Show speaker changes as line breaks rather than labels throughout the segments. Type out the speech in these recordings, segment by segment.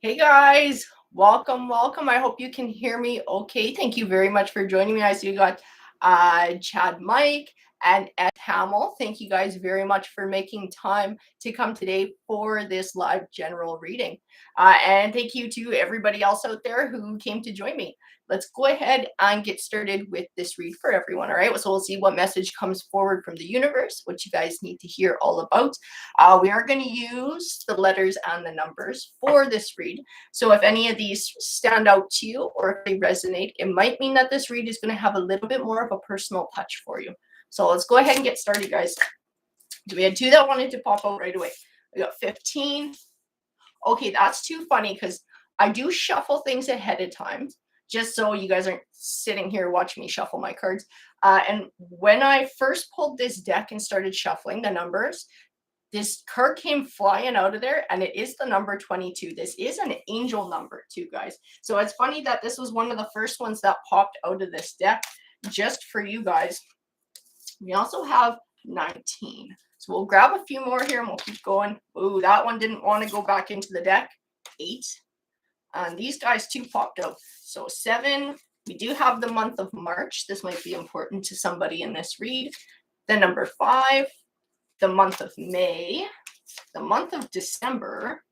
Hey guys, welcome. I hope you can hear me okay. Thank you very much for joining me. I see you got Chad Mike and Ed Hamill. Thank you guys very much for making time to come today for this live general reading. And thank you to everybody else out there who came to join me. Let's go ahead and get started with this read for everyone. All right, so we'll see what message comes forward from the universe, what you guys need to hear all about. We are going to use the letters and the numbers for this read. So if any of these stand out to you or if they resonate, it might mean that this read is going to have a little bit more of a personal touch for you. So let's go ahead and get started, guys. We had two that wanted to pop out right away. We got 15. Okay, that's too funny because I do shuffle things ahead of time just so you guys aren't sitting here watching me shuffle my cards. And when I first pulled this deck and started shuffling the numbers, this card came flying out of there, and it is the number 22. This is an angel number too, guys. So it's funny that this was one of the first ones that popped out of this deck just for you guys. We also have 19. So we'll grab a few more here and we'll keep going. Ooh, that one didn't want to go back into the deck. 8. And these guys too popped out. So 7. We do have the month of March. This might be important to somebody in this read. The number 5. The month of May, the month of December,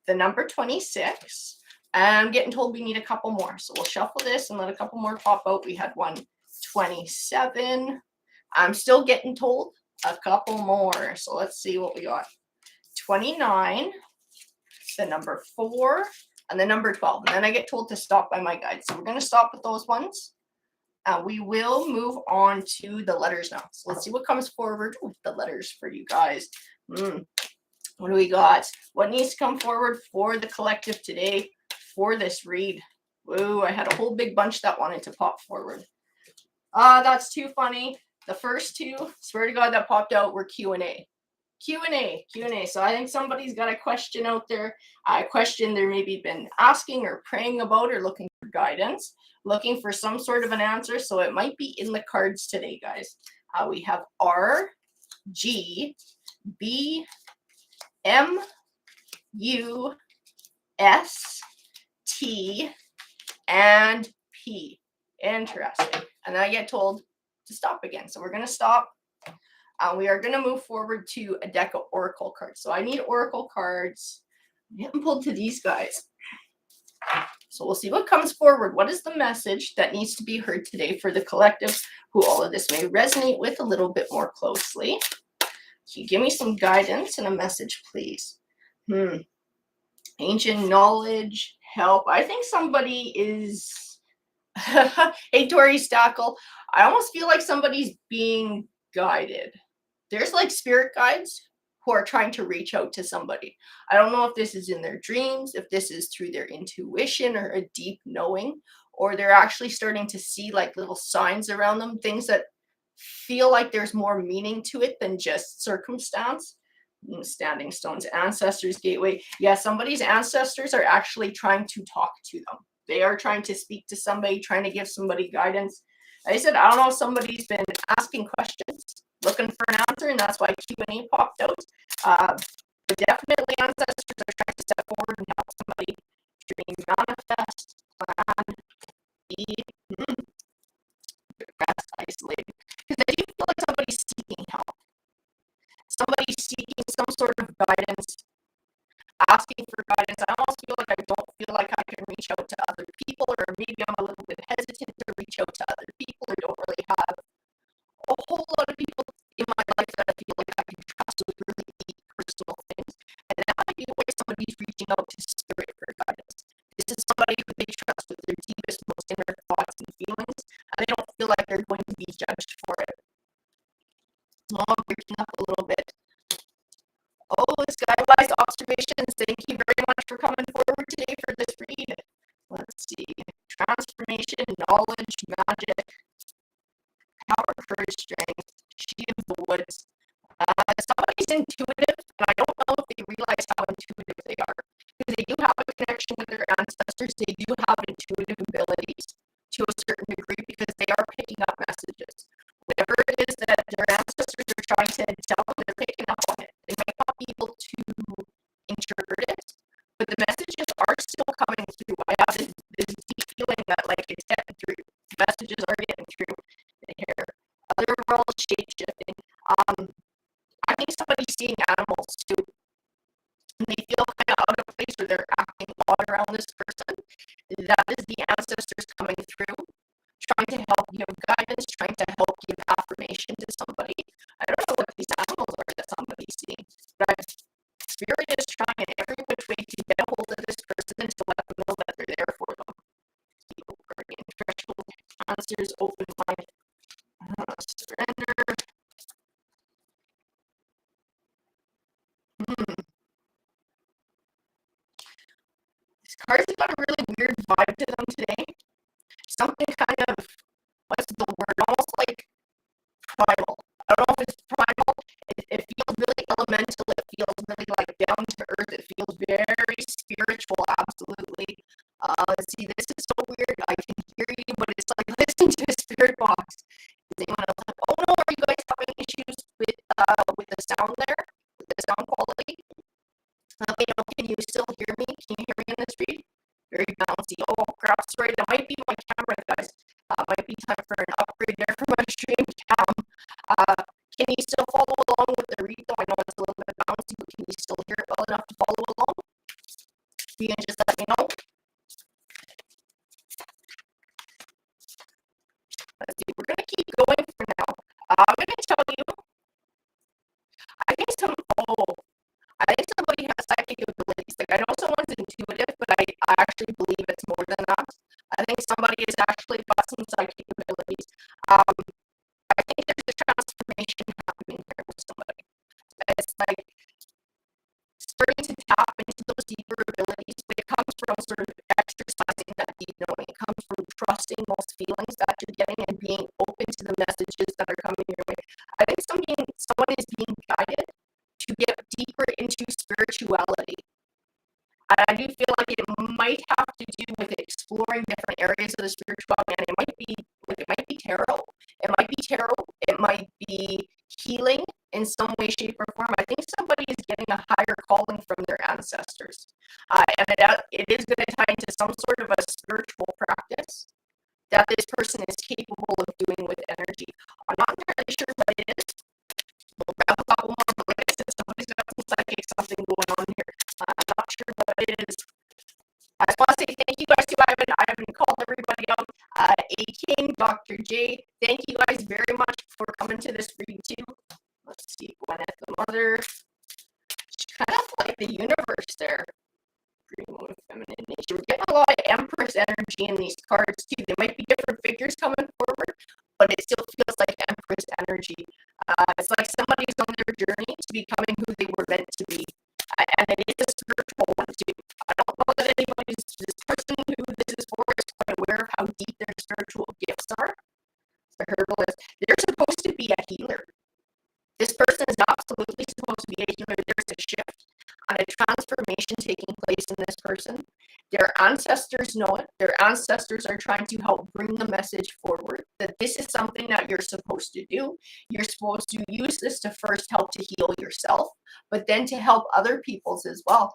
the number 26. I'm getting told we need a couple more. So we'll shuffle this and let a couple more pop out. We had one 27. I'm still getting told a couple more. So let's see what we got. 29, the number 4, and the number 12. And then I get told to stop by my guide. So we're going to stop with those ones. We will move on to the letters now. So let's see what comes forward with the letters for you guys. What do we got? What needs to come forward for the collective today for this read? Whoa, I had a whole big bunch that wanted to pop forward. That's too funny. The first two, swear to God, that popped out were Q&A. Q&A. So I think somebody's got a question out there, a question they're maybe been asking or praying about or looking for guidance, looking for some sort of an answer. So it might be in the cards today, guys. We have R, G, B, M, U, S, T, and P. Interesting. And then I get told to stop again. So we're going to stop. We are going to move forward to a deck of oracle cards. So I need oracle cards. I'm getting pulled to these guys. So we'll see what comes forward. What is the message that needs to be heard today for the collective who all of this may resonate with a little bit more closely? Can you give me some guidance and a message, please? Ancient knowledge, help. I think somebody is... Hey, Tori Stackle. I almost feel like somebody's being guided. There's like spirit guides who are trying to reach out to somebody. I don't know if this is in their dreams, if this is through their intuition or a deep knowing, or they're actually starting to see like little signs around them, things that feel like there's more meaning to it than just circumstance. Standing stones, ancestors, gateway. Yeah, somebody's ancestors are actually trying to talk to them. They are trying to speak to somebody, trying to give somebody guidance. I said, I don't know if somebody's been asking questions, looking for an answer, and that's why Q&A popped out. But definitely ancestors are trying to step forward and help somebody dream, manifest, plan, be, rest, isolate. Because I do feel like somebody's seeking help. Somebody's seeking some sort of guidance, asking for guidance. I almost feel like I don't feel like I can reach out to other people, or maybe I'm a little bit hesitant to reach out to other people, or don't really have a whole lot of people in my life that I feel like I can trust with really deep personal things. And that might be the way somebody's reaching out to spirit for guidance. This is somebody who they trust with their deepest, most inner thoughts and feelings, and they don't feel like they're going to be judged for it. I'm breaking up a little bit. Oh, Skywise Observations, thank you very much for coming forward today for this read. Let's see. Transformation, knowledge, magic, power, courage, strength, she of the woods. Somebody's intuitive, and I don't know if they realize how intuitive they are. Because they do have a connection with their ancestors. They do have intuitive abilities to a certain degree because they are picking up messages. Whatever it is that their ancestors are trying to tell them, they're picking up on it. They might not be able to interpret it, but the messages are or they're acting odd around this person, that is the ancestors coming through, trying to help give guidance, trying to help give affirmation to somebody. I don't know what these animals are that somebody's seeing, but spirit is trying every which way to get a hold of this person and to let them know that they're there for them. Guardian threshold, answers, open mind, surrender. These cards have got a really weird vibe to them today. Something kind of, what's the word? Almost like primal. I don't know if it's primal. It feels really elemental. It feels really like down to earth. It feels very spiritual. Absolutely. Let's see. This is so weird. I can hear you, but it's like listening to a spirit box. Is anyone else like, oh no, are you guys having issues with the sound there? With the sound quality? Let me know. Can you still hear me? Can you hear me in this feed? Very bouncy. Oh crap! Sorry, that might be my camera, guys. Might be time for an upgrade there for my stream cam. Can you still follow along with the read though? I know it's a little bit bouncy, but can you still hear it well enough to follow along? You can just let me know. Let's see. We're gonna keep going for now. I'm gonna tell you. I think somebody has psychic abilities. Like I know someone's intuitive, but I actually believe it's more than that. I think somebody has actually got some psychic abilities. I think there's a transformation happening here with somebody. It's like starting to tap into those deeper abilities, but it comes from sort of exercising that deep knowing. It comes from trusting those feelings that you're getting and being open to the messages that are coming your way. I think someone is being guided to get deeper into spirituality. And I do feel like it might have to do with exploring different areas of the spirituality. And it might be tarot. It might be tarot. It might be healing in some way, shape, or form. I think somebody is getting a higher calling from their ancestors. And it is going to tie into some sort of a spiritual practice that this person is capable of doing with energy. I'm not entirely sure what it is. We'll grab a couple more, but like I said, somebody's got some psychic something going on here. I'm not sure what it is. I just want to say thank you guys to Ivan. I haven't called everybody out. A King, Dr. J, thank you guys very much for coming to this read too. Let's see, Gwyneth the Mother. She's kind of like the universe there. Green Moon, Feminine Nature. We're getting a lot of Empress energy in these cards too. There might be different figures coming forward, but it still feels like Empress energy. It's like somebody's on their journey to becoming who they were meant to be. And it is a spiritual one too. I don't know that this person who this is for is quite aware of how deep their spiritual gifts are. The herbalist, they're supposed to be a healer. This person is absolutely supposed to be a healer. There's a shift and a transformation taking place in this person. Their ancestors know it. Their ancestors are trying to help bring the message forward that this is something that you're supposed to do. You're supposed to use this to first help to heal yourself, but then to help other people's as well.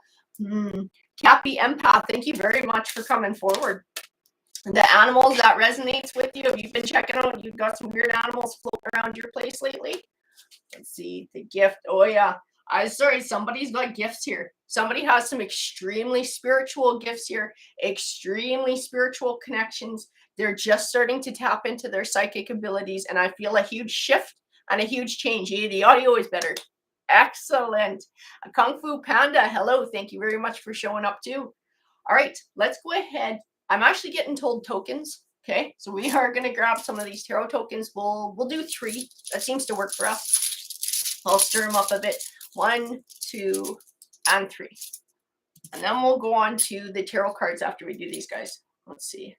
Cappy Empath, thank you very much for coming forward. The animals that resonates with you, have you been checking out? You've got some weird animals floating around your place lately? Let's see, the gift. Oh yeah. Somebody's got gifts here. Somebody has some extremely spiritual gifts here, extremely spiritual connections. They're just starting to tap into their psychic abilities, and I feel a huge shift and a huge change. Yeah, the audio is better. Excellent. Kung Fu Panda, hello. Thank you very much for showing up too. All right, let's go ahead. I'm actually getting told tokens. Okay, so we are going to grab some of these tarot tokens. We'll do 3. That seems to work for us. I'll stir them up a bit. 1, 2, and 3. And then we'll go on to the tarot cards after we do these guys. Let's see.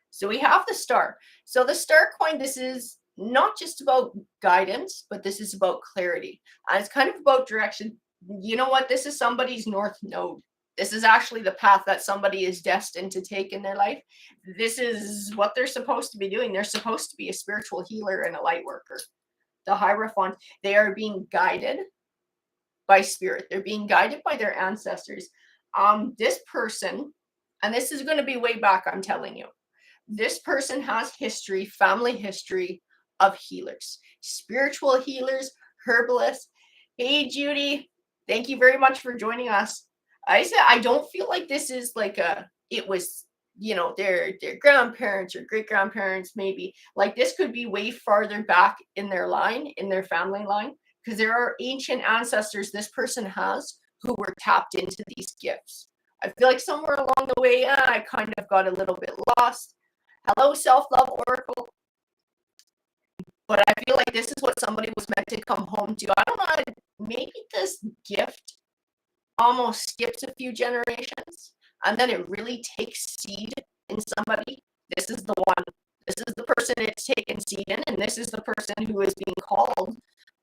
So we have the star. So the star coin, this is not just about guidance, but this is about clarity. And it's kind of about direction. You know what? This is somebody's north node. This is actually the path that somebody is destined to take in their life. This is what they're supposed to be doing. They're supposed to be a spiritual healer and a light worker. The Hierophant, they are being guided by spirit. They're being guided by their ancestors. This person, and this is going to be way back, I'm telling you. This person has history, family history of healers, spiritual healers, herbalists. Hey, Judy, thank you very much for joining us. I said I don't feel like this is like it was, their grandparents or great grandparents maybe. Like this could be way farther back in their line, in their family line, because there are ancient ancestors this person has who were tapped into these gifts. I feel like somewhere along the way, I kind of got a little bit lost. Hello, self-love oracle. But I feel like this is what somebody was meant to come home to. I don't know, maybe this gift almost skips a few generations and then it really takes seed in somebody. This is the one. This is the person it's taken seed in, and this is the person who is being called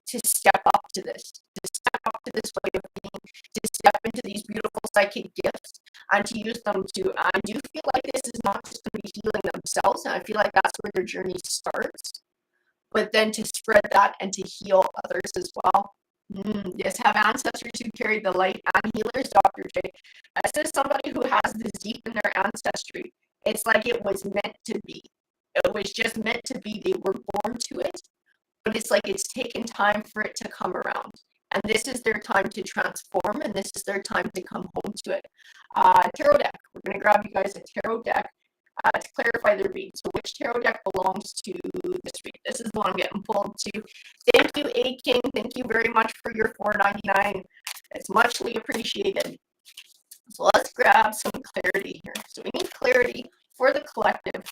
to step up to this, to step up to this way of being, to step into these beautiful psychic gifts and to use them to. I do feel like this is not just going to be healing themselves, and I feel like that's where their journey starts, but then to spread that and to heal others as well. Yes, have ancestors who carry the light and healers, Dr. J. This is somebody who has this deep in their ancestry. It's like it was meant to be. It was just meant to be. They were born to it, but it's like it's taken time for it to come around. And this is their time to transform, and this is their time to come home to it. Tarot deck. We're going to grab you guys a tarot deck to clarify their read. So which tarot deck belongs to this read? This is the one I'm getting pulled to. Thank you, A King. Thank you very much for your $4.99. It's muchly appreciated. So let's grab some clarity here. So we need clarity for the collective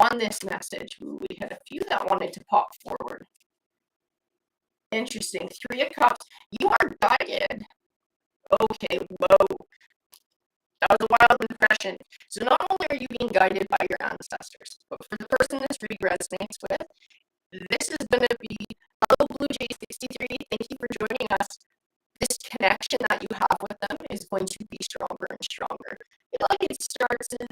on this message. Ooh, we had a few that wanted to pop forward. Interesting. Three of Cups. You are guided. Okay, whoa. That was a wild impression. So not only are you being guided by your ancestors, but for the person this read resonates with, this is going to be, hello Blue J63, thank you for joining us. This connection that you have with them is going to be stronger and stronger. I feel like it starts as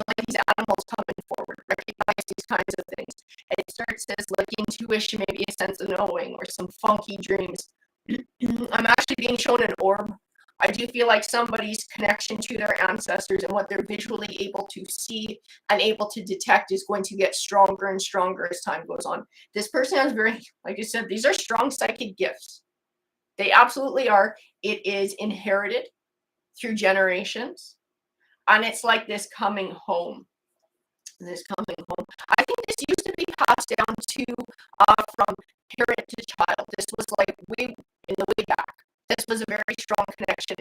like these animals coming forward, recognize these kinds of things. It starts as like intuition, maybe a sense of knowing, or some funky dreams. I'm actually being shown an orb. I do feel like somebody's connection to their ancestors and what they're visually able to see and able to detect is going to get stronger and stronger as time goes on. This person has very, like I said, these are strong psychic gifts. They absolutely are. It is inherited through generations. And it's like this coming home. This coming home. I think this used to be passed down to from parent to child. This was like way in the way back. This was a very strong connection,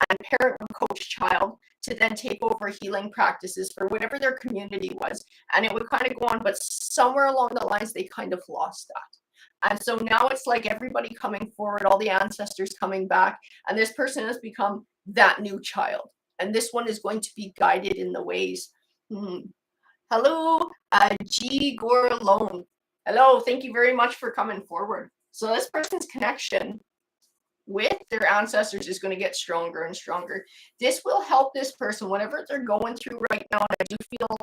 and parent would coach child to then take over healing practices for whatever their community was, and it would kind of go on, but somewhere along the lines they kind of lost that. And so now it's like everybody coming forward, all the ancestors coming back, and this person has become that new child, and this one is going to be guided in the ways. Hello, G Gorlone. Hello, thank you very much for coming forward. So this person's connection with their ancestors is going to get stronger and stronger. This will help this person, whatever they're going through right now. And I do feel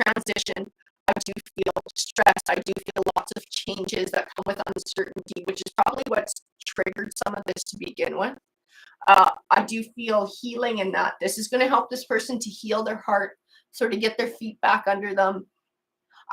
transition. I do feel stress. I do feel lots of changes that come with uncertainty, which is probably what's triggered some of this to begin with. I do feel healing in that. This is going to help this person to heal their heart, sort of get their feet back under them.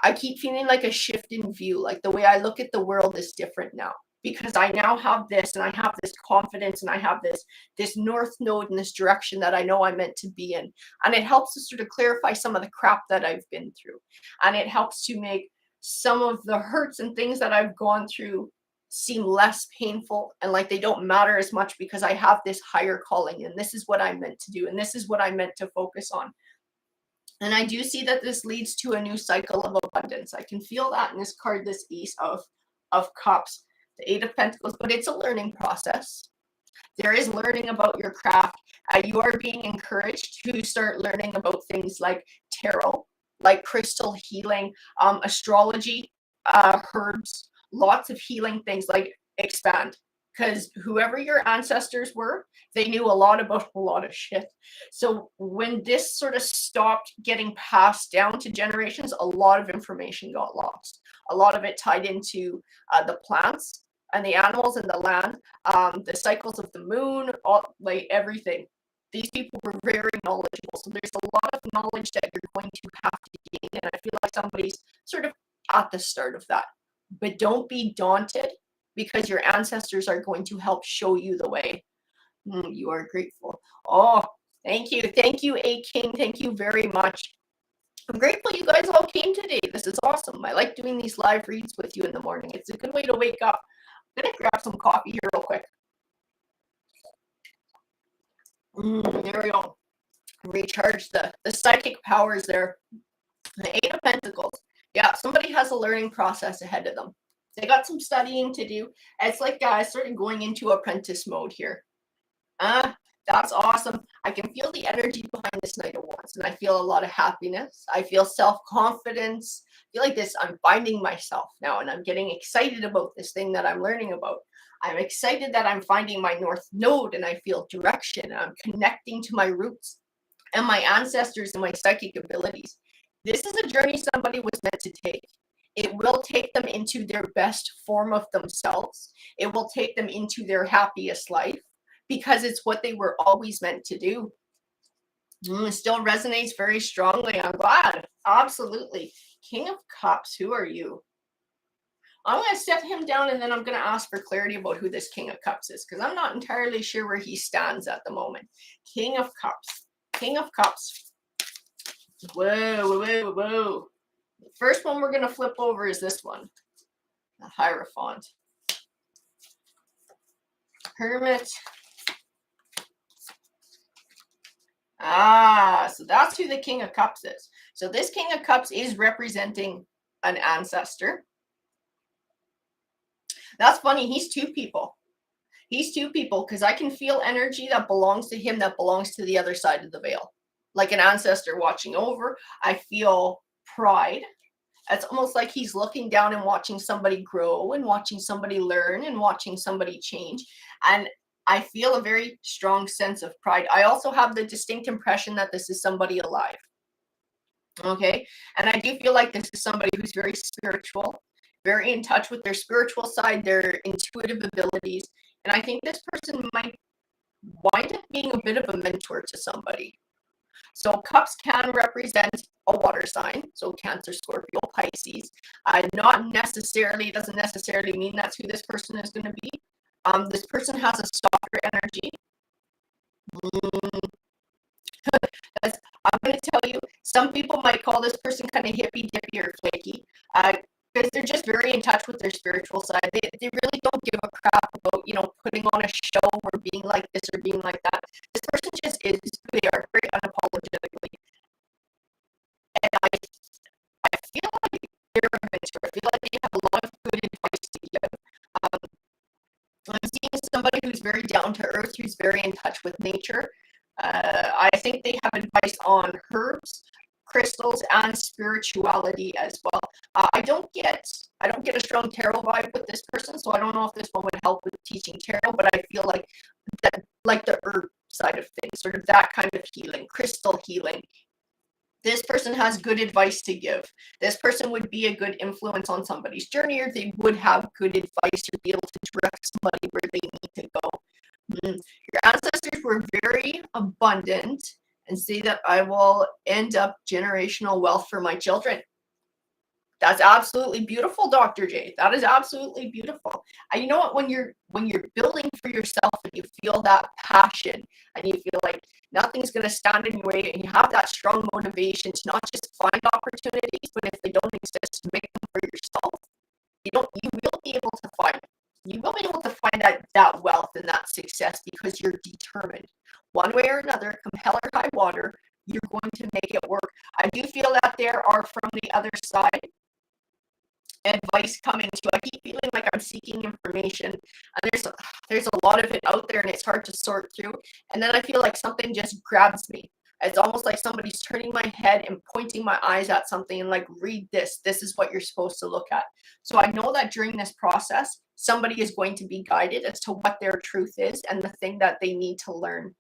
I keep feeling like a shift in view, like the way I look at the world is different now, because I now have this, and I have this confidence, and I have this north node in this direction that I know I'm meant to be in. And it helps to sort of clarify some of the crap that I've been through. And it helps to make some of the hurts and things that I've gone through seem less painful and like they don't matter as much, because I have this higher calling, and this is what I'm meant to do, and this is what I'm meant to focus on. And I do see that this leads to a new cycle of abundance. I can feel that in this card, this Ace of Cups, the Eight of Pentacles, but it's a learning process. There is learning about your craft. You are being encouraged to start learning about things like tarot, like crystal healing, astrology, herbs, lots of healing things, like expand. Because whoever your ancestors were, they knew a lot about a lot of shit. So when this sort of stopped getting passed down to generations, a lot of information got lost. A lot of it tied into the plants and the animals and the land, the cycles of the moon, all, like everything. These people were very knowledgeable. So there's a lot of knowledge that you're going to have to gain. And I feel like somebody's sort of at the start of that. But don't be daunted, because your ancestors are going to help show you the way. You are grateful. Oh, thank you. Thank you, A King. Thank you very much. I'm grateful you guys all came today. This is awesome. I like doing these live reads with you in the morning. It's a good way to wake up. I'm going to grab some coffee here real quick. There we go. Recharge the psychic powers there. The Eight of Pentacles. Yeah, somebody has a learning process ahead of them. They got some studying to do. It's like sort of going into apprentice mode here. That's awesome. I can feel the energy behind this Knight of Wands, and I feel a lot of happiness. I feel self-confidence. I feel like this, I'm finding myself now, and I'm getting excited about this thing that I'm learning about. I'm excited that I'm finding my North Node, and I feel direction. I'm connecting to my roots and my ancestors and my psychic abilities. This is a journey somebody was meant to take. It will take them into their best form of themselves. It will take them into their happiest life, because it's what they were always meant to do. It still resonates very strongly. I'm glad. Absolutely. King of Cups, who are you? I'm going to set him down, and then I'm going to ask for clarity about who this King of Cups is, because I'm not entirely sure where he stands at the moment. King of Cups. King of Cups. Whoa, whoa, whoa. The first one we're going to flip over is this one. The Hierophant. Hermit. So that's who the King of Cups is. So this King of Cups is representing an ancestor. That's funny. He's two people. He's two people, because I can feel energy that belongs to him that belongs to the other side of the veil. Like an ancestor watching over. I feel pride. It's almost like he's looking down and watching somebody grow and watching somebody learn and watching somebody change. And I feel a very strong sense of pride. I also have the distinct impression that this is somebody alive. Okay. And I do feel like this is somebody who's very spiritual, very in touch with their spiritual side, their intuitive abilities. And I think this person might wind up being a bit of a mentor to somebody. So cups can represent a water sign. So Cancer, Scorpio, Pisces. Not necessarily, doesn't necessarily mean that's who this person is going to be. This person has a softer energy. I'm going to tell you, some people might call this person kind of hippy dippy or flaky, because they're just very in touch with their spiritual side. They really don't give a crap about, putting on a show or being like this or being like that. This person just is who they are, very unapologetically. And I feel like they're a mentor. I feel like they have a lot of good advice to give. I'm seeing somebody who's very down to earth, who's very in touch with nature. I think they have advice on herbs, crystals, and spirituality as well. I don't get a strong tarot vibe with this person, so I don't know if this one would help with teaching tarot, but I feel like that, like the herb side of things, sort of that kind of healing, crystal healing. This person has good advice to give. This person would be a good influence on somebody's journey, or they would have good advice to be able to direct somebody where they need to go. Your ancestors were very abundant and say that I will end up generational wealth for my children. That's absolutely beautiful, Dr. J. That is absolutely beautiful. And you know what? When you're building for yourself and you feel that passion and you feel like nothing's going to stand in your way, and you have that strong motivation to not just find opportunities, but if they don't exist, to make them for yourself, you will be able to find them. You will be able to find that wealth and that success because you're determined. One way or another, come hell or high water, you're going to make it work. I do feel that there are, from the other side, advice coming to. I keep feeling like I'm seeking information, and there's a lot of it out there, and it's hard to sort through. And then I feel like something just grabs me. It's almost like somebody's turning my head and pointing my eyes at something and like, read this. This is what you're supposed to look at. So I know that during this process, somebody is going to be guided as to what their truth is and the thing that they need to learn.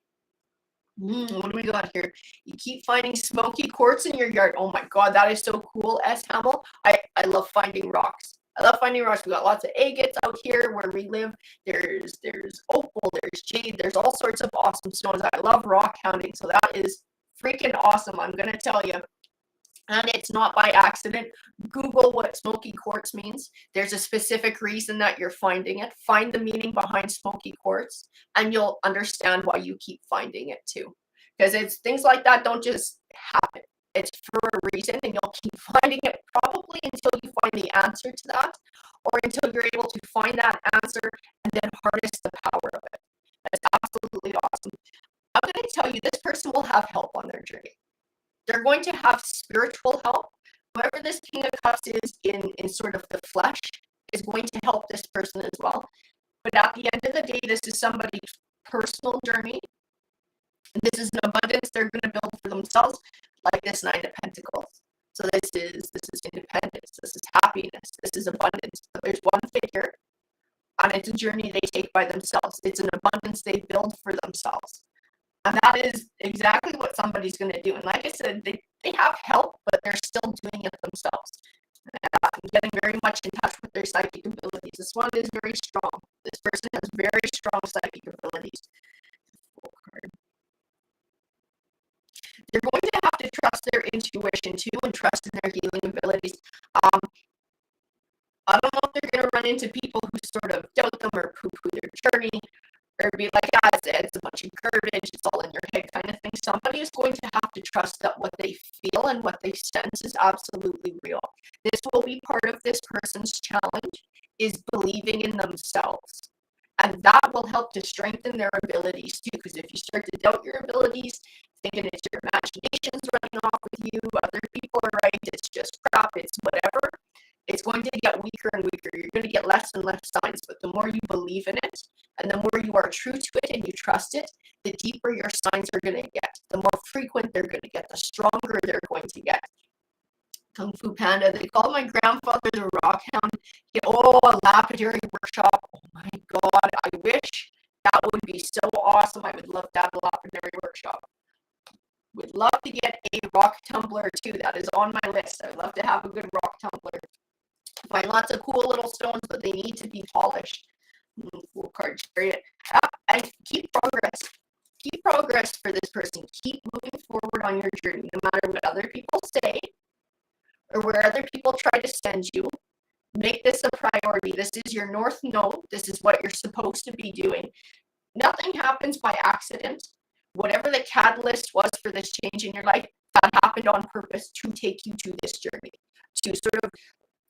What do we got here? You keep finding smoky quartz in your yard. Oh my God, that is so cool, S. Hamill. I love finding rocks. I love finding rocks. We got lots of agates out here where we live. There's opal, there's jade, there's all sorts of awesome stones. I love rock hounding, so that is freaking awesome. I'm gonna tell you. And it's not by accident. Google what smoky quartz means. There's a specific reason that you're finding it. Find the meaning behind smoky quartz, and you'll understand why you keep finding it too. Because it's things like that don't just happen. It's for a reason, and you'll keep finding it probably until you find the answer to that, or until you're able to find that answer and then harness the power of it. That's absolutely awesome. I'm going to tell you, this person will have help on their journey. They're going to have spiritual help. Whoever this King of Cups is in sort of the flesh is going to help this person as well. But at the end of the day, this is somebody's personal journey. This is an abundance they're going to build for themselves, like this Nine of Pentacles. So this is independence. This is happiness. This is abundance. So there's one figure, and it's a journey they take by themselves. It's an abundance they build for themselves. And that is exactly what somebody's going to do. And like I said, they have help, but they're still doing it themselves. Getting very much in touch with their psychic abilities. This one is very strong. This person has very strong psychic abilities. They're going to have to trust their intuition too, and trust in their healing abilities. I don't know if they're going to run into people who sort of doubt them or poo-poo their journey, or be like, yeah, it's a bunch of garbage, it's all in your head kind of thing. Somebody is going to have to trust that what they feel and what they sense is absolutely real. This will be part of this person's challenge, is believing in themselves. And that will help to strengthen their abilities too, because if you start to doubt your abilities, thinking it's your imaginations running off with you, other people are right, it's just crap, it's whatever, it's going to get weaker and weaker. You're going to get less and less signs, but the more you believe in it, and the more you are true to it and you trust it, the deeper your signs are going to get. The more frequent they're going to get, the stronger they're going to get. Kung Fu Panda, they call my grandfather the Rock Hound. A lapidary workshop. Oh my God, I wish that would be so awesome. I would love to have a lapidary workshop. Would love to get a rock tumbler too. That is on my list. I'd love to have a good rock tumbler. Find lots of cool little stones, but they need to be polished. Cool card chariot. And keep progress. Keep progress for this person. Keep moving forward on your journey, no matter what other people say or where other people try to send you. Make this a priority. This is your North Node. This is what you're supposed to be doing. Nothing happens by accident. Whatever the catalyst was for this change in your life, that happened on purpose to take you to this journey, to sort of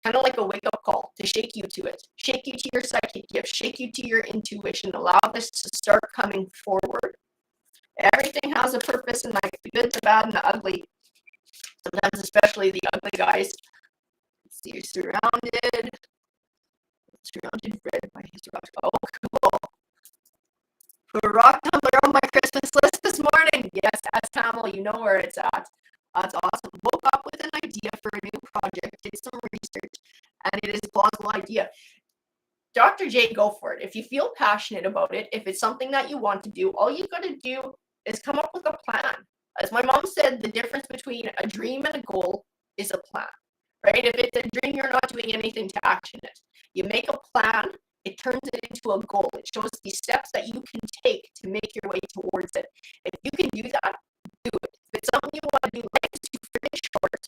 kind of like a wake-up call, to shake you to it, shake you to your psychic gift, shake you to your intuition, allow this to start coming forward. Everything has a purpose in life, the good, the bad, and the ugly. Sometimes especially the ugly guys. Let's see, you're surrounded red by his rock. Oh, cool. Put a rock tumbler on my Christmas list this morning. Yes, as Tamil, you know where it's at. That's awesome. Woke up with an idea for a new project, did some research, and it is a plausible idea. Dr. J, go for it. If you feel passionate about it, if it's something that you want to do, all you got to do is come up with a plan. As my mom said, the difference between a dream and a goal is a plan, right? If it's a dream, you're not doing anything to action it. You make a plan, it turns it into a goal. It shows the steps that you can take to make your way towards it. If you can do that, do it. If it's something you want to do, life is too freaking short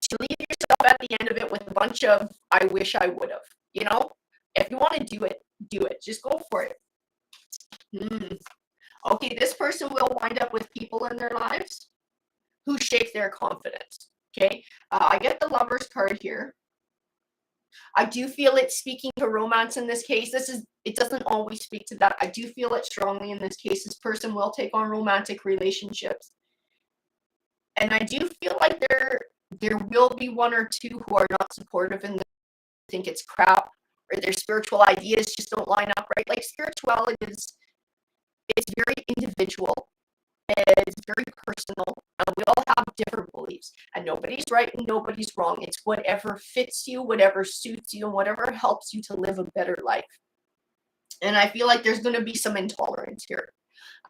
to leave yourself at the end of it with a bunch of, I wish I would have, you know? If you want to do it, do it. Just go for it. Okay, this person will wind up with people in their lives who shake their confidence. Okay, I get the Lover's card here. I do feel it's speaking to romance in this case. It doesn't always speak to that. I do feel it strongly in this case. This person will take on romantic relationships. And I do feel like there will be one or two who are not supportive and think it's crap, or their spiritual ideas just don't line up right. Like, spirituality it's very individual. It's very personal. We all have different beliefs, and nobody's right and nobody's wrong. It's whatever fits you, whatever suits you, and whatever helps you to live a better life. And I feel like there's going to be some intolerance here.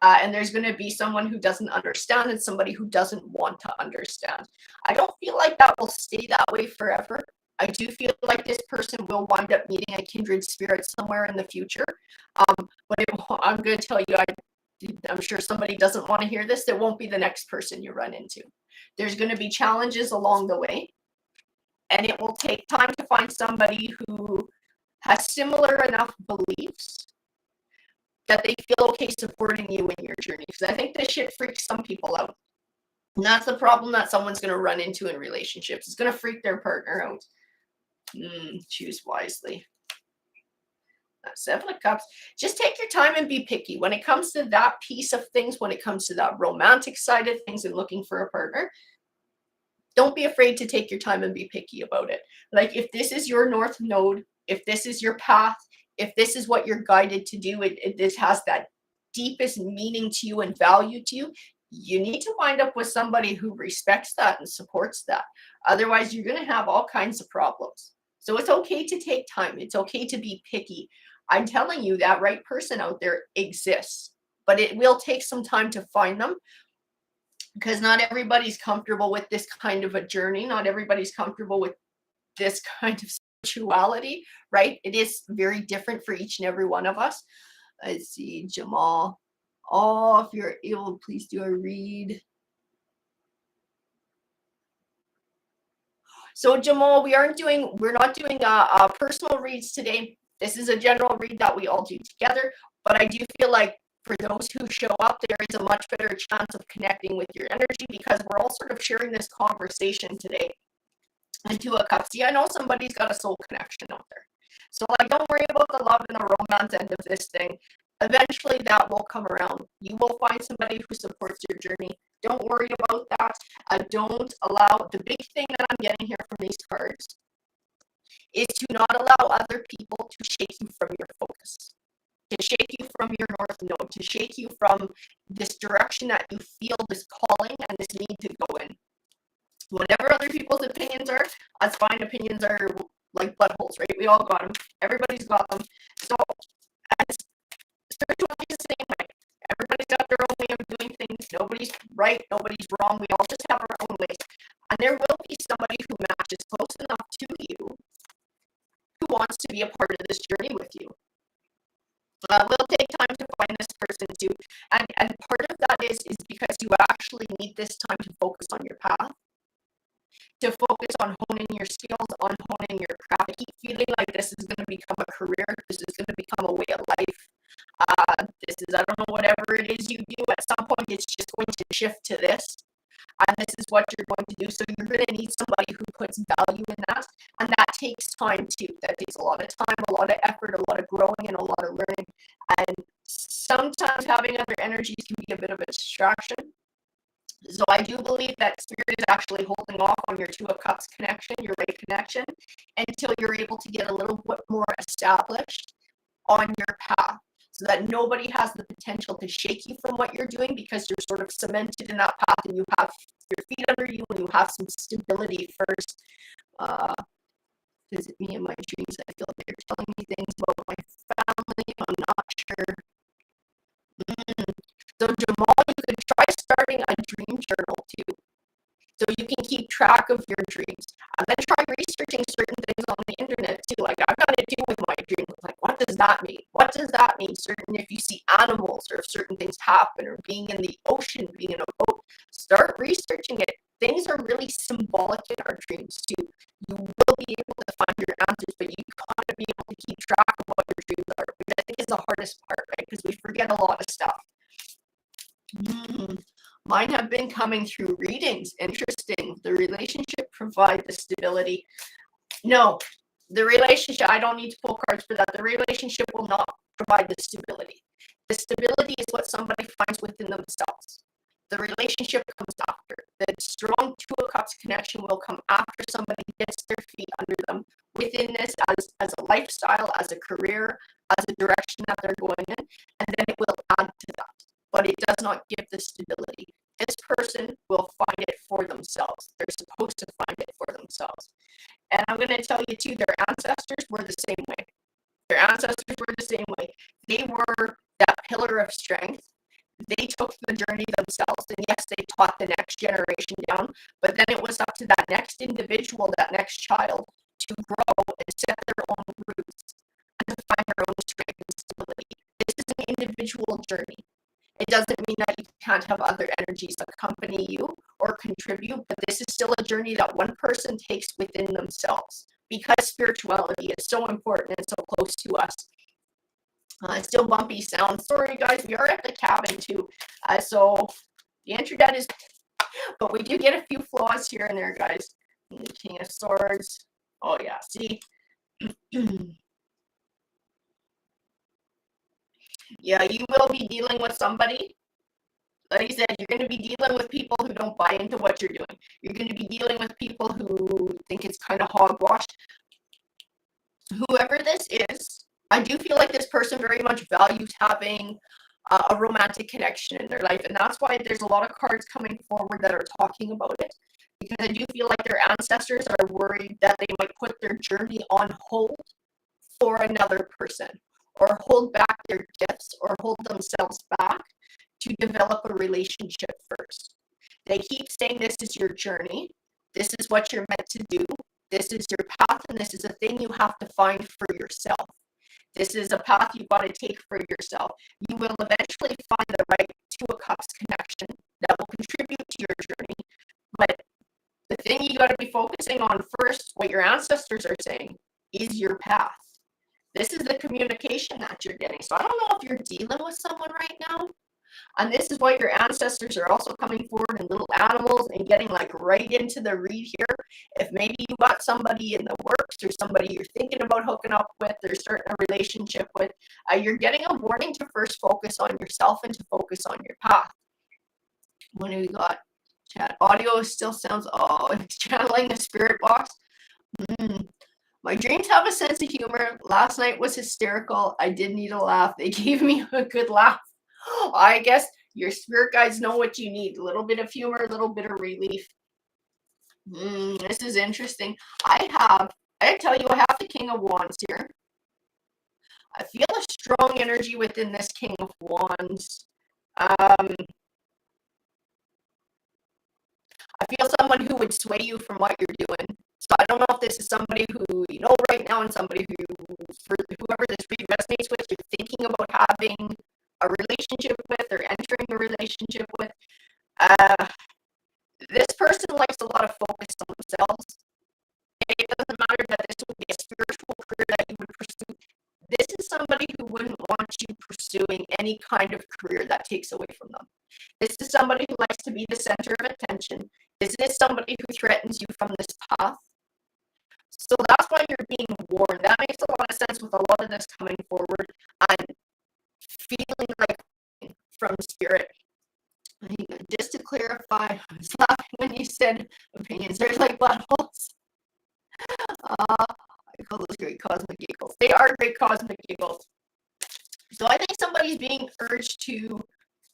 And there's going to be someone who doesn't understand and somebody who doesn't want to understand. I don't feel like that will stay that way forever. I do feel like this person will wind up meeting a kindred spirit somewhere in the future. But I'm going to tell you, I'm sure somebody doesn't want to hear this. It won't be the next person you run into. There's going to be challenges along the way, and it will take time to find somebody who has similar enough beliefs that they feel okay supporting you in your journey. Because I think this shit freaks some people out. And that's the problem that someone's going to run into in relationships. It's going to freak their partner out. Choose wisely. Seven of Cups. Just take your time and be picky. When it comes to that piece of things, when it comes to that romantic side of things and looking for a partner, don't be afraid to take your time and be picky about it. Like, if this is your North Node, if this is your path, if this is what you're guided to do, this has that deepest meaning to you and value to you, you need to wind up with somebody who respects that and supports that. Otherwise, you're going to have all kinds of problems. So it's okay to take time. It's okay to be picky. I'm telling you, that right person out there exists, but it will take some time to find them, because not everybody's comfortable with this kind of a journey. Not everybody's comfortable with this kind of spirituality, right? It is very different for each and every one of us. Let's see, Jamal. Oh, if you're able, please do a read. So Jamal, we're not doing a personal reads today. This is a general read that we all do together, but I do feel like for those who show up, there is a much better chance of connecting with your energy, because we're all sort of sharing this conversation today. And Two of Cups. See, I know somebody's got a soul connection out there. So like, don't worry about the love and the romance end of this thing. Eventually that will come around. You will find somebody who supports your journey. Don't worry about that. Don't allow, the big thing that I'm getting here from these cards is to not allow other people to shake you from your focus, to shake you from your North Node, to shake you from this direction that you feel, this calling and this need to go in. Whatever other people's opinions are, that's fine. Opinions are like buttholes, right? We all got them. Everybody's got them. So as spirituality is the same way. Everybody's got their own way of doing things. Nobody's right, nobody's wrong. We all just have our own ways. And there will be somebody who matches close enough to you who wants to be a part of this journey with you. We'll take time to find this person too. And part of that is because you actually need this time to focus on your path, to focus on honing your skills, on honing your craft. I keep feeling like this is going to become a career. This is going to become a way of life. This is, I don't know, whatever it is you do, at some point it's just going to shift to this. And this is what you're going to do. So you're going to need somebody who puts value in that. And that takes time too. That takes a lot of time, a lot of effort, a lot of growing, and a lot of learning. And sometimes having other energies can be a bit of a distraction. So I do believe that Spirit is actually holding off on your Two of Cups connection, your right connection, until you're able to get a little bit more established on your path, so that nobody has the potential to shake you from what you're doing, because you're sort of cemented in that path and you have your feet under you and you have some stability first. Visit me in my dreams. I feel like they're telling me things about my family. I'm not sure. So Jamal, you could try starting a dream journal too, so you can keep track of your dreams. And then try researching certain things on the internet too. Like, I've got to do with my dreams. Like, what does that mean? What does that mean? Certain, if you see animals or if certain things happen, or being in the ocean, being in a boat, start researching it. Things are really symbolic in our dreams too. You will be able to find your answers, but you gotta be able to keep track of what your dreams are, which I think is the hardest part, right? Because we forget a lot of stuff. Mine have been coming through readings. Interesting. The relationship provide the stability. No, the relationship, I don't need to pull cards for that. The relationship will not provide the stability. The stability is what somebody finds within themselves. The relationship comes after. The strong Two of Cups connection will come after somebody gets their feet under them within this as a lifestyle, as a career, as a direction that they're going in, and then it will add to that. But it does not give the stability. This person will find it for themselves. They're supposed to find it for themselves. And I'm going to tell you too, their ancestors were the same way. Their ancestors were the same way. They were that pillar of strength. They took the journey themselves, and yes, they taught the next generation down, but then it was up to that next individual, that next child, to grow and set their own roots and to find their own strength and stability. This is an individual journey. It doesn't mean that you can't have other energies accompany you or contribute, but this is still a journey that one person takes within themselves because spirituality is so important and so close to us. Still bumpy sound. Sorry, guys, we are at the cabin too. So the internet is, but we do get a few flaws here and there, guys. The King of Swords. Oh, yeah, see? Yeah, you will be dealing with somebody. Like I said, you're going to be dealing with people who don't buy into what you're doing. You're going to be dealing with people who think it's kind of hogwash. Whoever this is, I do feel like this person very much values having a romantic connection in their life. And that's why there's a lot of cards coming forward that are talking about it. Because I do feel like their ancestors are worried that they might put their journey on hold for another person, or hold back their gifts, or hold themselves back to develop a relationship first. They keep saying this is your journey. This is what you're meant to do. This is your path, and this is a thing you have to find for yourself. This is a path you've got to take for yourself. You will eventually find the right Two of Cups connection that will contribute to your journey. But the thing you got to be focusing on first, what your ancestors are saying, is your path. This is the communication that you're getting. So I don't know if you're dealing with someone right now. And this is why your ancestors are also coming forward in little animals and getting like right into the read here. If maybe you got somebody in the works or somebody you're thinking about hooking up with or starting a relationship with, you're getting a warning to first focus on yourself and to focus on your path. What do we got? Chat audio still sounds, oh, it's channeling the spirit box. My dreams have a sense of humor. Last night was hysterical. I did need a laugh. They gave me a good laugh. I guess your spirit guides know what you need. A little bit of humor, a little bit of relief. This is interesting. I tell you, I have the King of Wands here. I feel a strong energy within this King of Wands. I feel someone who would sway you from what you're doing. So I don't know if this is somebody who you know right now and somebody who, for whoever this read resonates with, you're thinking about having a relationship with or entering a relationship with. This person likes a lot of focus on themselves. It doesn't matter that this would be a spiritual career that you would pursue. This is somebody who wouldn't want you pursuing any kind of career that takes away from them. This is somebody who likes to be the center of attention. This is somebody who threatens you from this path. So that's why you're being warned. That makes a lot of sense with a lot of this coming forward and feeling like from spirit. Just to clarify, I was laughing when you said opinions. They're like buttholes. I call those great cosmic giggles. They are great cosmic giggles. So I think somebody's being urged to,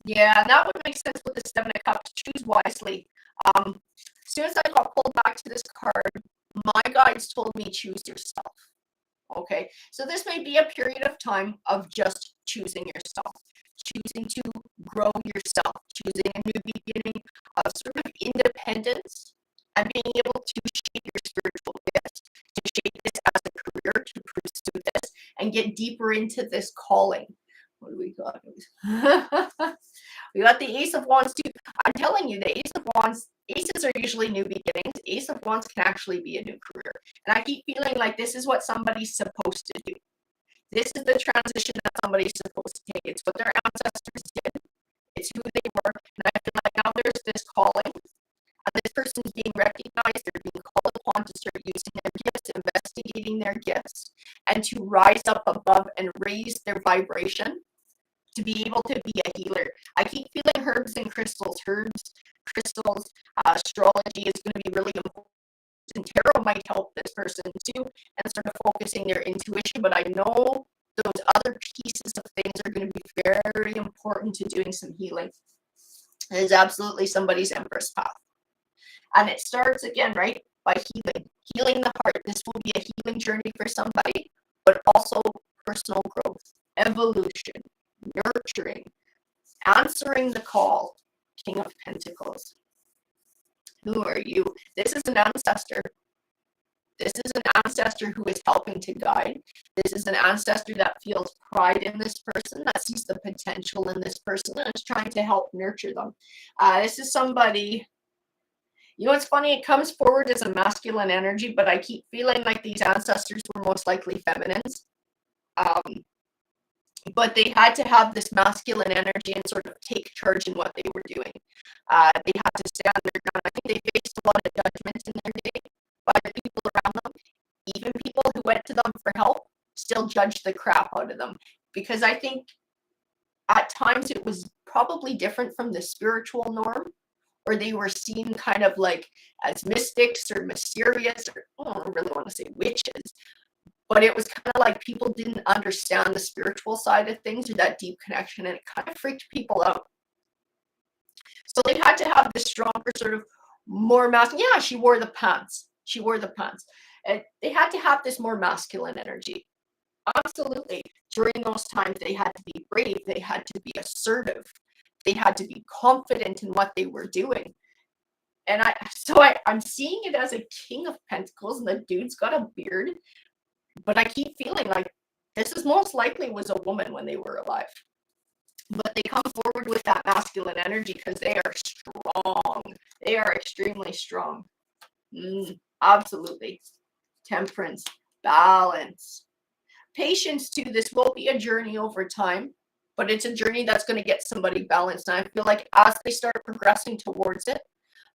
yeah, that would make sense with the Seven of Cups. Choose wisely. As soon as I got pulled back to this card, my guides told me choose yourself. Okay, so this may be a period of time of just choosing yourself, choosing to grow yourself, choosing a new beginning of sort of independence and being able to shape your spiritual gifts, to shape this as a career, to pursue this and get deeper into this calling. What do we got? We got the Ace of Wands too. I'm telling you, the Ace of Wands, aces are usually new beginnings. Ace of Wands can actually be a new career. And I keep feeling like this is what somebody's supposed to do. This is the transition that somebody's supposed to take. It's what their ancestors did. It's who they were. And I feel like now there's this calling. And this person's being recognized. They're being called upon to start using their gifts, investigating their gifts, and to rise up above and raise their vibration to be able to be a healer. I keep feeling herbs and crystals. Herbs, crystals, astrology is going to be really important. And tarot might help this person too, and sort of focusing their intuition. But I know those other pieces of things are going to be very important to doing some healing. It is absolutely somebody's Empress path. And it starts again, right, by healing the heart. This will be a healing journey for somebody, but also personal growth, evolution, nurturing, answering the call. King of Pentacles. Who are you? This is an ancestor. This is an ancestor who is helping to guide. This is an ancestor that feels pride in this person, that sees the potential in this person, and is trying to help nurture them. This is somebody You know what's funny? It comes forward as a masculine energy, but I keep feeling like these ancestors were most likely feminines. Um, but they had to have this masculine energy and sort of take charge in what they were doing. They had to stand their ground. I think they faced a lot of judgment in their day by the people around them. Even people who went to them for help still judged the crap out of them, because I think at times it was probably different from the spiritual norm, or they were seen kind of like as mystics or mysterious, or I don't really want to say witches, but it was kind of like people didn't understand the spiritual side of things or that deep connection, and it kind of freaked people out. So they had to have this stronger sort of more masculine. Yeah, she wore the pants. She wore the pants. And they had to have this more masculine energy. Absolutely. During those times, they had to be brave. They had to be assertive. They had to be confident in what they were doing. And I'm seeing it as a King of Pentacles, and the dude's got a beard. But I keep feeling like this is most likely was a woman when they were alive. But they come forward with that masculine energy because they are strong. They are extremely strong. Absolutely. Temperance, balance, patience too. This will be a journey over time, but it's a journey that's going to get somebody balanced. And I feel like as they start progressing towards it,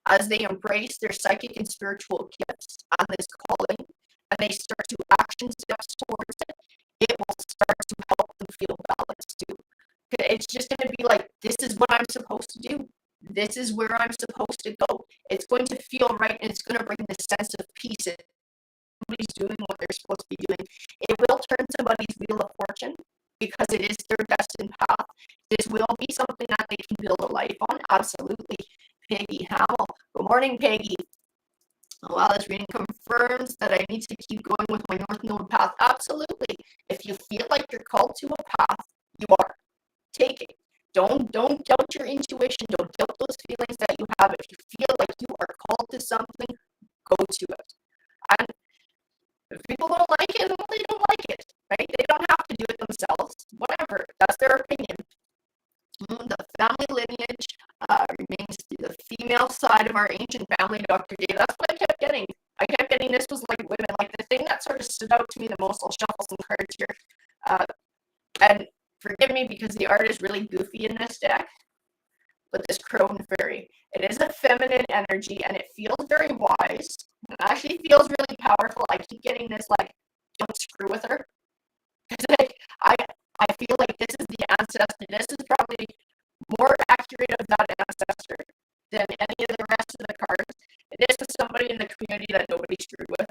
as they embrace their psychic and spiritual gifts and this calling, and they start to action steps towards it, it will start to help them feel balanced too. It's just going to be like, this is what I'm supposed to do. This is where I'm supposed to go. It's going to feel right, and it's going to bring this sense of peace. Somebody's doing what they're supposed to be doing. It will turn somebody's wheel of fortune because it is their destined path. This will be something that they can build a life on. Absolutely. Peggy Hamill. Good morning, Peggy. Well, this reading confirms that I need to keep going with my North Node path. Absolutely. If you feel like you're called to a path, you are. Take it. Don't doubt your intuition. Don't doubt those feelings that you have. If you feel like you are called to something, go to it. And if people don't like it, well, they don't like it, right? They don't have to do it themselves. Whatever. That's their opinion. The family lineage remains the female side of our ancient family, Dr. Dave. That's what I kept getting. I kept getting this was like women. Like the thing that sort of stood out to me the most, I'll shuffle some cards here. And forgive me because the art is really goofy in this deck, but this crone fairy, it is a feminine energy and it feels very wise. It actually feels really powerful. I keep getting this like, don't screw with her. Like, I feel like this is the ancestor. This is probably more accurate of that ancestor than any of the rest of the cards. This is somebody in the community that nobody screwed with,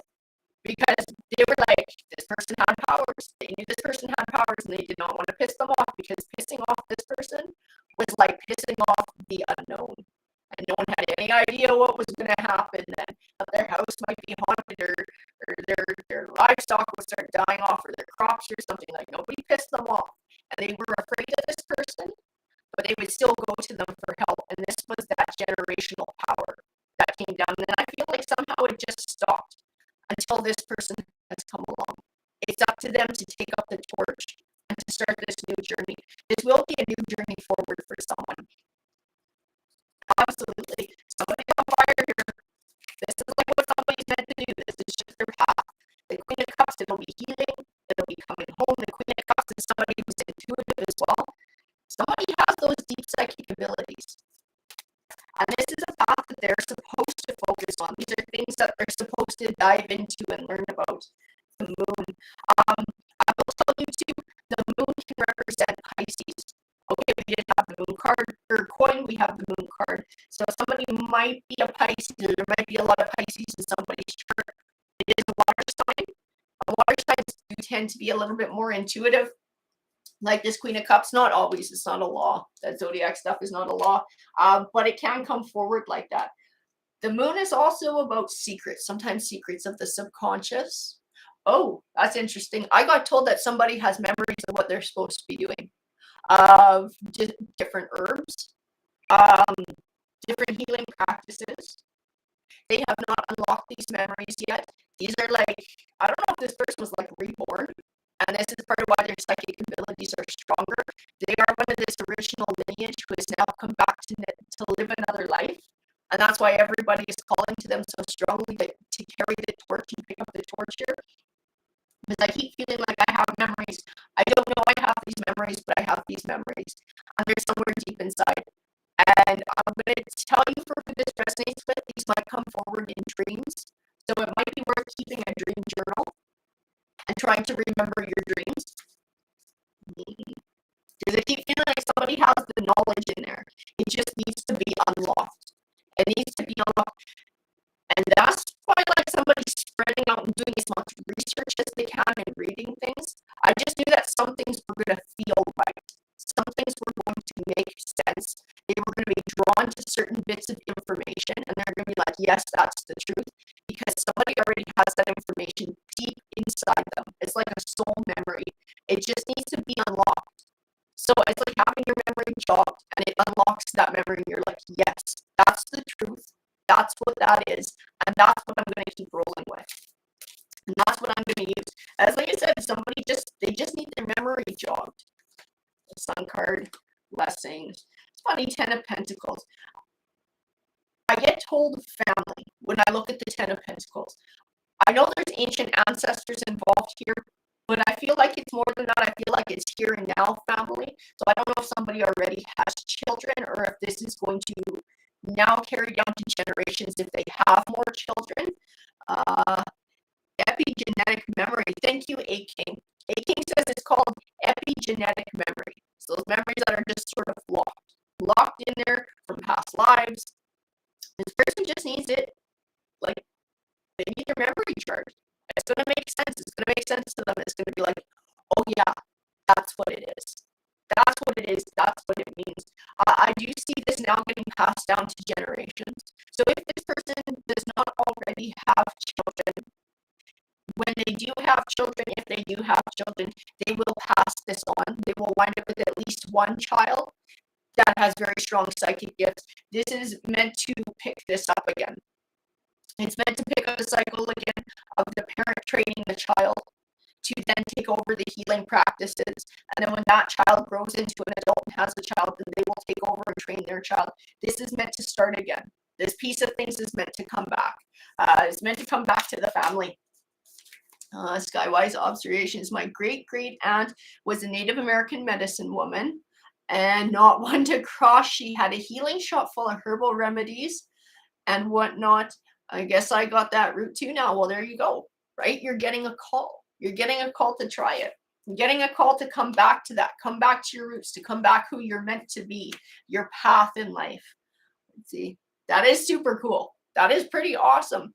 because they were like, this person had powers. They knew this person had powers, and they did not want to piss them off, because pissing off this person was like pissing off the unknown. And no one had any idea what was going to happen then. Their house might be haunted, or their livestock would start dying off, or their crops or something. Like, nobody pissed them off. And they were afraid of this person, but they would still go to them for help. And this was that generational power that came down. And I feel like somehow it just stopped until this person has come along. It's up to them to take up the torch and to start this new journey. This will be a new journey forward for someone. Absolutely. Somebody on fire here. This is like what somebody's meant to do. This is just their path. The Queen of Cups, it'll be healing. It'll be coming home. The Queen of Cups is somebody who's intuitive as well. Somebody has those deep psychic abilities. And this is a path that they're supposed to focus on. These are things that they're supposed to dive into and learn about. The moon. I will tell you too, the moon can represent Pisces. Okay, we didn't have the moon card or coin, we have the moon card. So somebody might be a Pisces, or there might be a lot of Pisces in somebody's chart. It is a water sign. Water signs do tend to be a little bit more intuitive. Like this Queen of Cups, not always, it's not a law. That zodiac stuff is not a law, but it can come forward like that. The moon is also about secrets, sometimes secrets of the subconscious. Oh, that's interesting. I got told that somebody has memories of what they're supposed to be doing, of different herbs, different healing practices. They have not unlocked these memories yet. These are like, I don't know if this person was like reborn, and this is part of why their psychic abilities are stronger. They are one of this original lineage who has now come back to live another life, And that's why everybody is calling to them so strongly to carry the torch and pick up the torch here. Because I keep feeling like I have memories. I don't know I have these memories, but I have these memories. And they're somewhere deep inside. And I'm going to tell you for who this resonates with, these might come forward in dreams. So it might be worth keeping a dream journal and trying to remember your dreams. Because I keep feeling like somebody has the knowledge in there. It just needs to be unlocked. It needs to be unlocked. And that's why like somebody's spreading out and doing as much research as they can and reading things. I just knew that some things were going to feel right. Some things were going to make sense. They were going to be drawn to certain bits of information and they're going to be like, yes, that's the truth. Because somebody already has that information deep inside them. It's like a soul memory. It just needs to be unlocked. So it's like having your memory jogged and it unlocks that memory and you're like, yes, that's the truth. That's what that is. And that's what I'm going to keep rolling with. And that's what I'm going to use. As like I said, they just need their memory jogged. The Sun card, blessings. It's funny, 10 of Pentacles. I get told family when I look at the 10 of Pentacles. I know there's ancient ancestors involved here, but I feel like it's more than that. I feel like it's here and now family. So I don't know if somebody already has children or if this is going to now carry down to generations if they have more children. Epigenetic memory. Thank you, A King. A King says it's called epigenetic memory. So those memories that are just sort of locked in there from past lives. This person just needs it. Like, they need their memory charged. It's going to make sense. It's going to make sense to them. It's going to be like, oh yeah, that's what it is. That's what it is. That's what it means. I do see this now getting passed down to generations. So if this person does not already have children, when they do have children, if they do have children, they will pass this on. They will wind up with at least one child that has very strong psychic gifts. This is meant to pick this up again. It's meant to pick up the cycle again of the parent training the child to then take over the healing practices. And then when that child grows into an adult and has a child, then they will take over and train their child. This is meant to start again. This piece of things is meant to come back. It's meant to come back to the family. Skywise observations. My great aunt was a Native American medicine woman and not one to cross. She had a healing shop full of herbal remedies and whatnot. I guess I got that route too now. Well, there you go, right? You're getting a call. You're getting a call to try it. You're getting a call to come back to that, come back to your roots, to come back who you're meant to be, your path in life. Let's see. That is super cool. That is pretty awesome.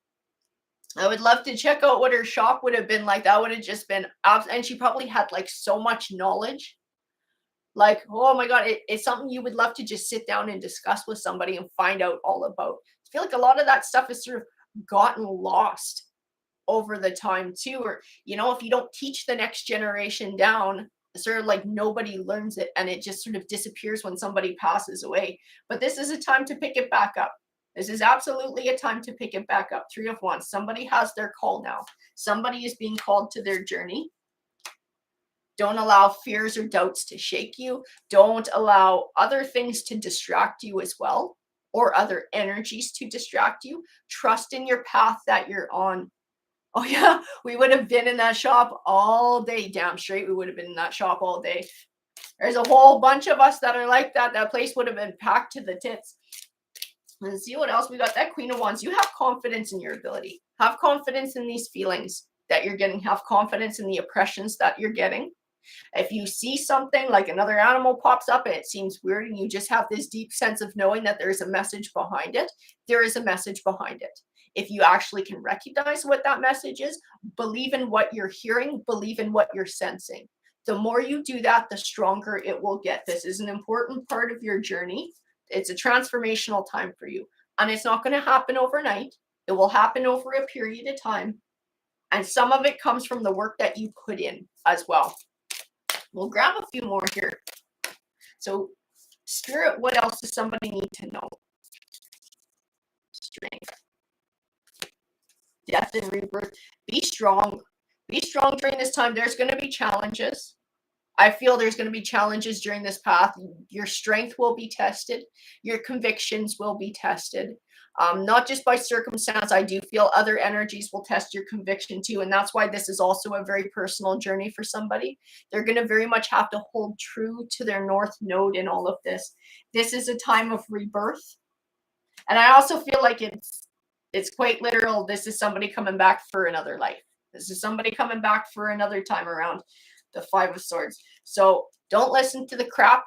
I would love to check out what her shop would have been like. That would have just been, and she probably had like so much knowledge. Like, oh my God, it's something you would love to just sit down and discuss with somebody and find out all about. I feel like a lot of that stuff has sort of gotten lost over the time too. Or, if you don't teach the next generation down, sort of like nobody learns it and it just sort of disappears when somebody passes away. But this is a time to pick it back up. This is absolutely a time to pick it back up. 3 of Wands. Somebody has their call now. Somebody is being called to their journey. Don't allow fears or doubts to shake you. Don't allow other things to distract you as well, or other energies to distract you. Trust in your path that you're on. Oh yeah, we would have been in that shop all day. Damn straight we would have been in that shop all day. There's a whole bunch of us that are like that. That place would have been packed to the tits. Let's see what else we got. That Queen of Wands. You have confidence in your ability. Have confidence in these feelings that you're getting. Have confidence in the oppressions that you're getting. If you see something like another animal pops up and it seems weird and you just have this deep sense of knowing that there's a message behind it, there is a message behind it. If you actually can recognize what that message is, believe in what you're hearing, believe in what you're sensing. The more you do that, the stronger it will get. This is an important part of your journey. It's a transformational time for you. And it's not going to happen overnight. It will happen over a period of time. And some of it comes from the work that you put in as well. We'll grab a few more here. So, Spirit, what else does somebody need to know? Strength. Death and rebirth. Be strong. Be strong during this time. There's going to be challenges. I feel there's going to be challenges during this path. Your strength will be tested. Your convictions will be tested. not just by circumstance. I do feel other energies will test your conviction too. And that's why this is also a very personal journey for somebody. They're going to very much have to hold true to their North Node in all of this. This is a time of rebirth. And I also feel like it's quite literal. This is somebody coming back for another life. This is somebody coming back for another time around the Five of Swords. So don't listen to the crap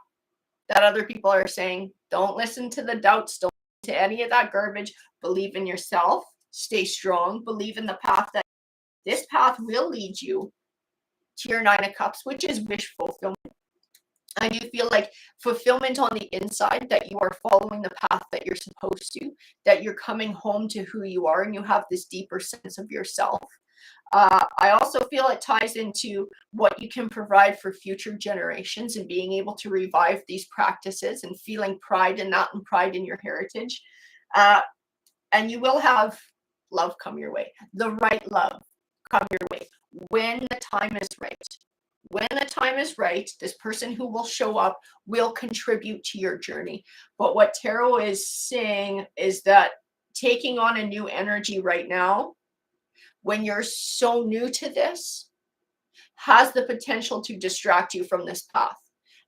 that other people are saying. Don't listen to the doubts. Don't listen to any of that garbage. Believe in yourself. Stay strong. Believe in the path that this path will lead you to your Nine of Cups, which is wish fulfillment. And you feel like fulfillment on the inside, that you are following the path that you're supposed to, that you're coming home to who you are, and you have this deeper sense of yourself. I also feel it ties into what you can provide for future generations and being able to revive these practices and feeling pride in that and pride in your heritage. And you will have love come your way, the right love come your way when the time is right. When the time is right, this person who will show up will contribute to your journey. But what tarot is saying is that taking on a new energy right now, when you're so new to this, has the potential to distract you from this path.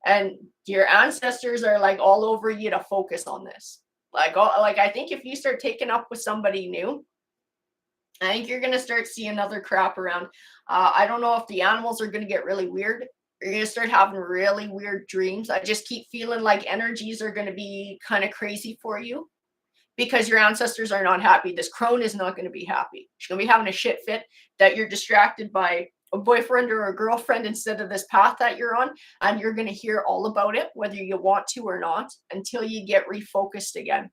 And your ancestors are like all over you to focus on this. Like I think if you start taking up with somebody new, I think you're going to start seeing other crap around. I don't know if the animals are going to get really weird. You're going to start having really weird dreams. I just keep feeling like energies are going to be kind of crazy for you because your ancestors are not happy. This crone is not going to be happy. She's going to be having a shit fit that you're distracted by a boyfriend or a girlfriend instead of this path that you're on. And you're going to hear all about it, whether you want to or not, until you get refocused again.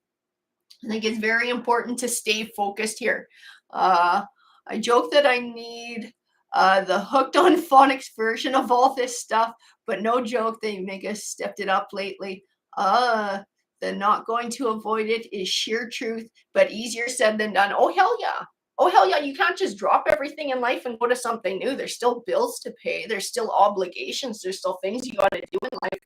I think it's very important to stay focused here. I joke that I need the Hooked on Phonics version of all this stuff, but no joke, they make us stepped it up lately. The not going to avoid it is sheer truth, but easier said than done. Oh, hell yeah. Oh, hell yeah. You can't just drop everything in life and go to something new. There's still bills to pay. There's still obligations. There's still things you got to do in life.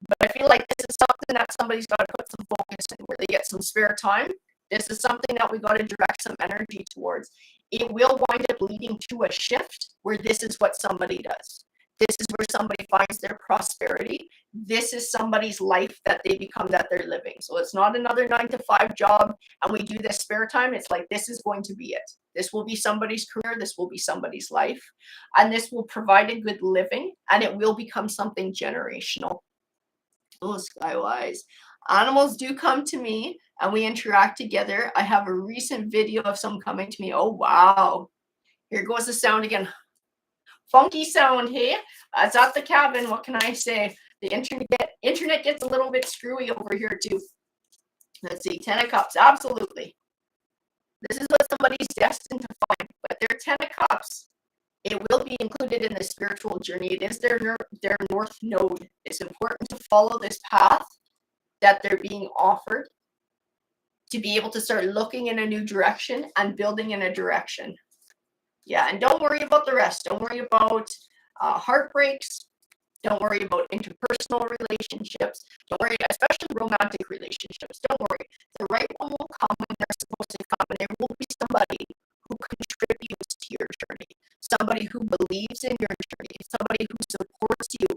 But I feel like this is something that somebody's got to put some focus in where they get some spare time. This is something that we got to direct some energy towards. It will wind up leading to a shift where this is what somebody does. This is where somebody finds their prosperity. This is somebody's life that they become, that they're living. So it's not another 9-to-5 job and we do this spare time. It's like, this is going to be it. This will be somebody's career. This will be somebody's life. And this will provide a good living and it will become something generational. Oh, Skywise. Animals do come to me and we interact together. I have a recent video of some coming to me. Oh, wow. Here goes the sound again. Funky sound, hey? It's at the cabin. What can I say? The internet gets a little bit screwy over here, too. Let's see. 10 of Cups. Absolutely. This is what somebody's destined to find. But their 10 of Cups, it will be included in the spiritual journey. It is their North Node. It's important to follow this path that they're being offered to be able to start looking in a new direction and building in a direction. Yeah, and don't worry about the rest. Don't worry about heartbreaks. Don't worry about interpersonal relationships. Don't worry, especially romantic relationships. Don't worry. The right one will come when they're supposed to come, and there will be somebody who contributes to your journey, somebody who believes in your journey, somebody who supports you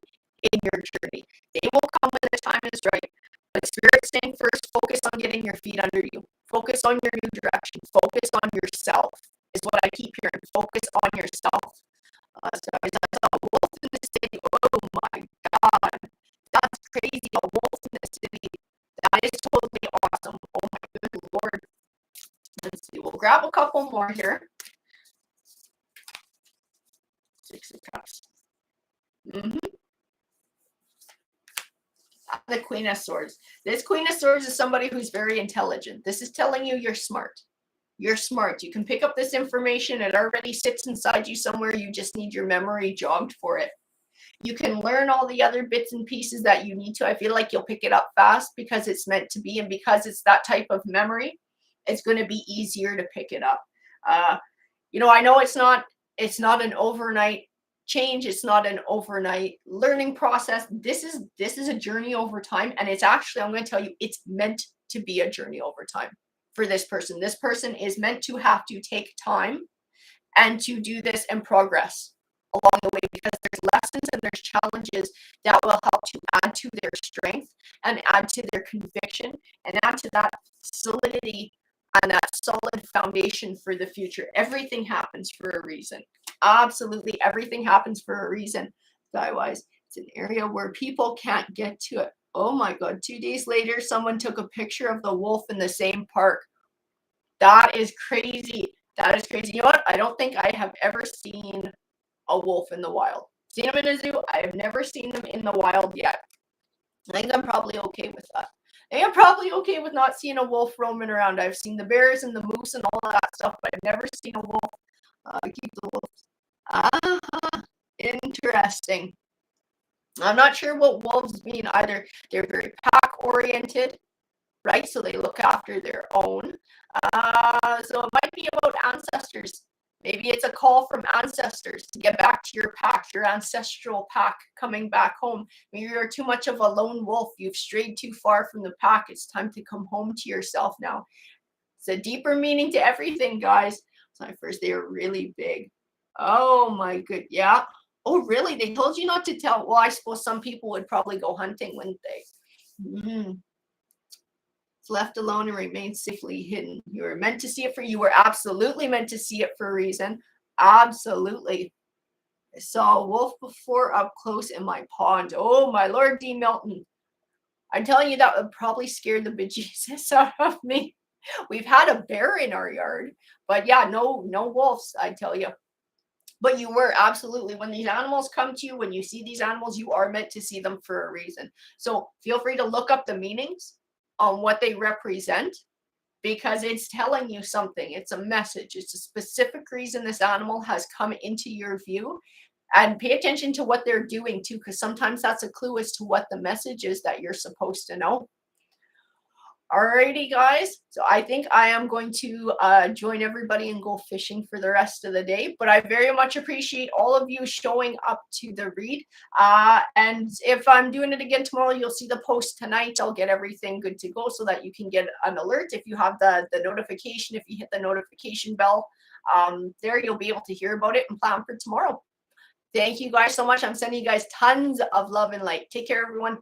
in your journey. They will come when the time is right. But Spirit's saying first, focus on getting your feet under you. Focus on your new direction. Focus on yourself is what I keep hearing. Focus on yourself. So I saw a wolf in the city. Oh my God. That's crazy. A wolf in the city. That is totally awesome. Oh my good Lord. Let's see. We'll grab a couple more here. 6 of Cups. The Queen of Swords. This Queen of Swords is somebody who's very intelligent. This is telling you you're smart. You're smart. You can pick up this information. It already sits inside you somewhere. You just need your memory jogged for it. You can learn all the other bits and pieces that you need to. I feel like you'll pick it up fast because it's meant to be. And because it's that type of memory, it's going to be easier to pick it up. I know it's not an overnight change. It's not an overnight learning process. This is a journey over time. And it's actually, I'm going to tell you, it's meant to be a journey over time. for this person. This person is meant to have to take time and to do this and progress along the way, because there's lessons and there's challenges that will help to add to their strength and add to their conviction and add to that solidity and that solid foundation for the future. Everything happens for a reason. Absolutely everything happens for a reason. Skywise, it's an area where people can't get to it. Oh my God, 2 days later, someone took a picture of the wolf in the same park. That is crazy. That is crazy. You know what? I don't think I have ever seen a wolf in the wild. Seen them in a zoo. I have never seen them in the wild yet. I think I'm probably okay with that. I think I'm probably okay with not seeing a wolf roaming around. I've seen the bears and the moose and all of that stuff, but I've never seen a wolf. Keep the wolves. Interesting. I'm not sure what wolves mean either. They're very pack oriented, right? So they look after their own. So it might be about ancestors. Maybe it's a call from ancestors to get back to your pack, your ancestral pack coming back home. Maybe you're too much of a lone wolf. You've strayed too far from the pack. It's time to come home to yourself now. It's a deeper meaning to everything, guys. Ciphers, they are really big. Oh my good, yeah. Oh, really? They told you not to tell. Well, I suppose some people would probably go hunting, wouldn't they? It's left alone and remains safely hidden. You were meant to see it you were absolutely meant to see it for a reason. Absolutely. I saw a wolf before up close in my pond. Oh my Lord, D. Milton. I'm telling you, that would probably scare the bejesus out of me. We've had a bear in our yard, but yeah, no wolves, I tell you. But you were absolutely, when these animals come to you, when you see these animals, you are meant to see them for a reason. So feel free to look up the meanings on what they represent, because it's telling you something. It's a message. It's a specific reason this animal has come into your view. And pay attention to what they're doing too, because sometimes that's a clue as to what the message is that you're supposed to know. Alrighty, guys. So I think I am going to join everybody and go fishing for the rest of the day. But I very much appreciate all of you showing up to the read. And if I'm doing it again tomorrow, you'll see the post tonight. I'll get everything good to go so that you can get an alert. If you have the notification, if you hit the notification bell, there you'll be able to hear about it and plan for tomorrow. Thank you guys so much. I'm sending you guys tons of love and light. Take care, everyone.